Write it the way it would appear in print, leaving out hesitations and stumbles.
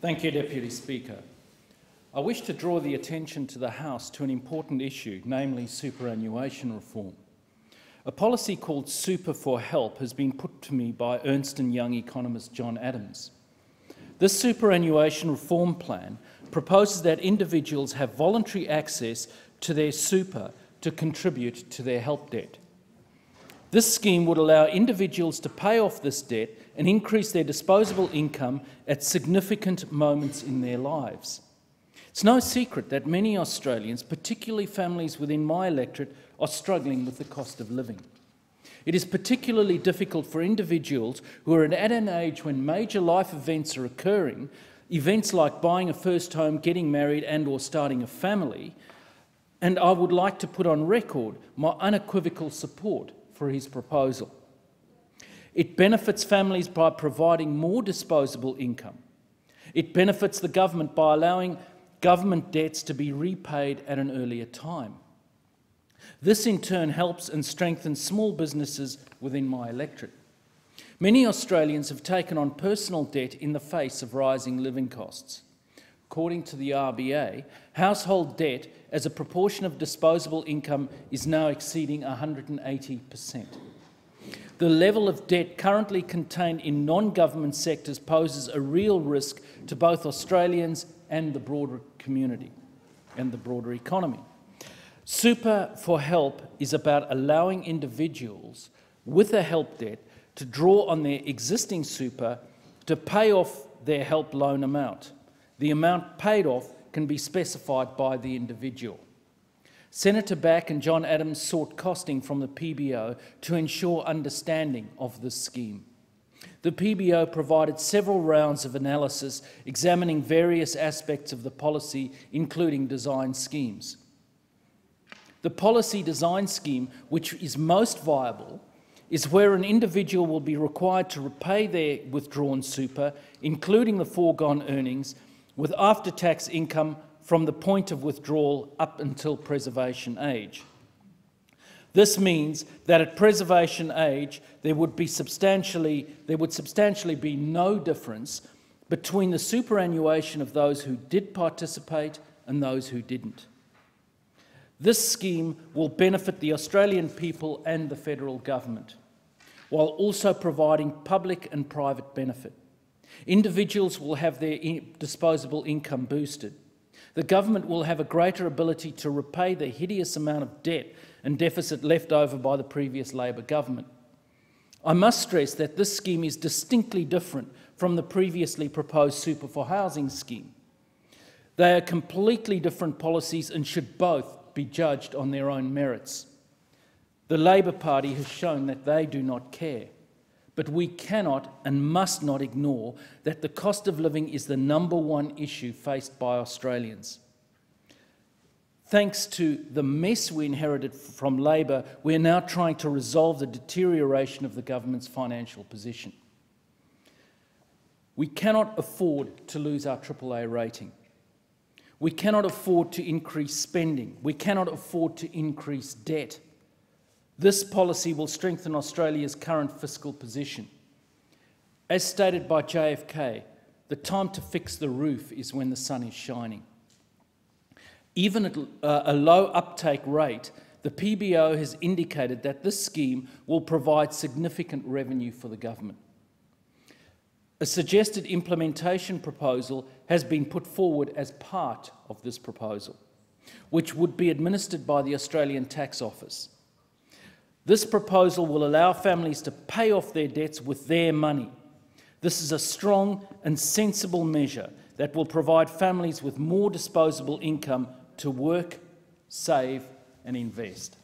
Thank you, Deputy Speaker. I wish to draw the attention to the House to an important issue, namely superannuation reform. A policy called Super for Help has been put to me by Ernst and Young economist John Adams. This superannuation reform plan proposes that individuals have voluntary access to their super to contribute to their help debt. This scheme would allow individuals to pay off this debt and increase their disposable income at significant moments in their lives. It's no secret that many Australians, particularly families within my electorate, are struggling with the cost of living. It is particularly difficult for individuals who are at an age when major life events are occurring, events like buying a first home, getting married and/or starting a family, and I would like to put on record my unequivocal support for his proposal. It benefits families by providing more disposable income. It benefits the government by allowing government debts to be repaid at an earlier time. This in turn helps and strengthens small businesses within my electorate. Many Australians have taken on personal debt in the face of rising living costs. According to the RBA, household debt as a proportion of disposable income is now exceeding 180%. The level of debt currently contained in non-government sectors poses a real risk to both Australians and the broader community and the broader economy. Super for Help is about allowing individuals with a help debt to draw on their existing super to pay off their help loan amount. The amount paid off can be specified by the individual. Senator Back and John Adams sought costing from the PBO to ensure understanding of this scheme. The PBO provided several rounds of analysis examining various aspects of the policy, including design schemes. The policy design scheme, which is most viable, is where an individual will be required to repay their withdrawn super, including the foregone earnings, with after-tax income from the point of withdrawal up until preservation age. This means that at preservation age there would substantially be no difference between the superannuation of those who did participate and those who didn't. This scheme will benefit the Australian people and the federal government, while also providing public and private benefit. Individuals will have their disposable income boosted. The government will have a greater ability to repay the hideous amount of debt and deficit left over by the previous Labor government. I must stress that this scheme is distinctly different from the previously proposed Super for Housing scheme. They are completely different policies and should both be judged on their own merits. The Labor Party has shown that they do not care. But we cannot and must not ignore that the cost of living is the #1 issue faced by Australians. Thanks to the mess we inherited from Labor, we are now trying to resolve the deterioration of the government's financial position. We cannot afford to lose our AAA rating. We cannot afford to increase spending. We cannot afford to increase debt. This policy will strengthen Australia's current fiscal position. As stated by JFK, the time to fix the roof is when the sun is shining. Even at a low uptake rate, the PBO has indicated that this scheme will provide significant revenue for the government. A suggested implementation proposal has been put forward as part of this proposal, which would be administered by the Australian Tax Office. This proposal will allow families to pay off their debts with their money. This is a strong and sensible measure that will provide families with more disposable income to work, save and invest.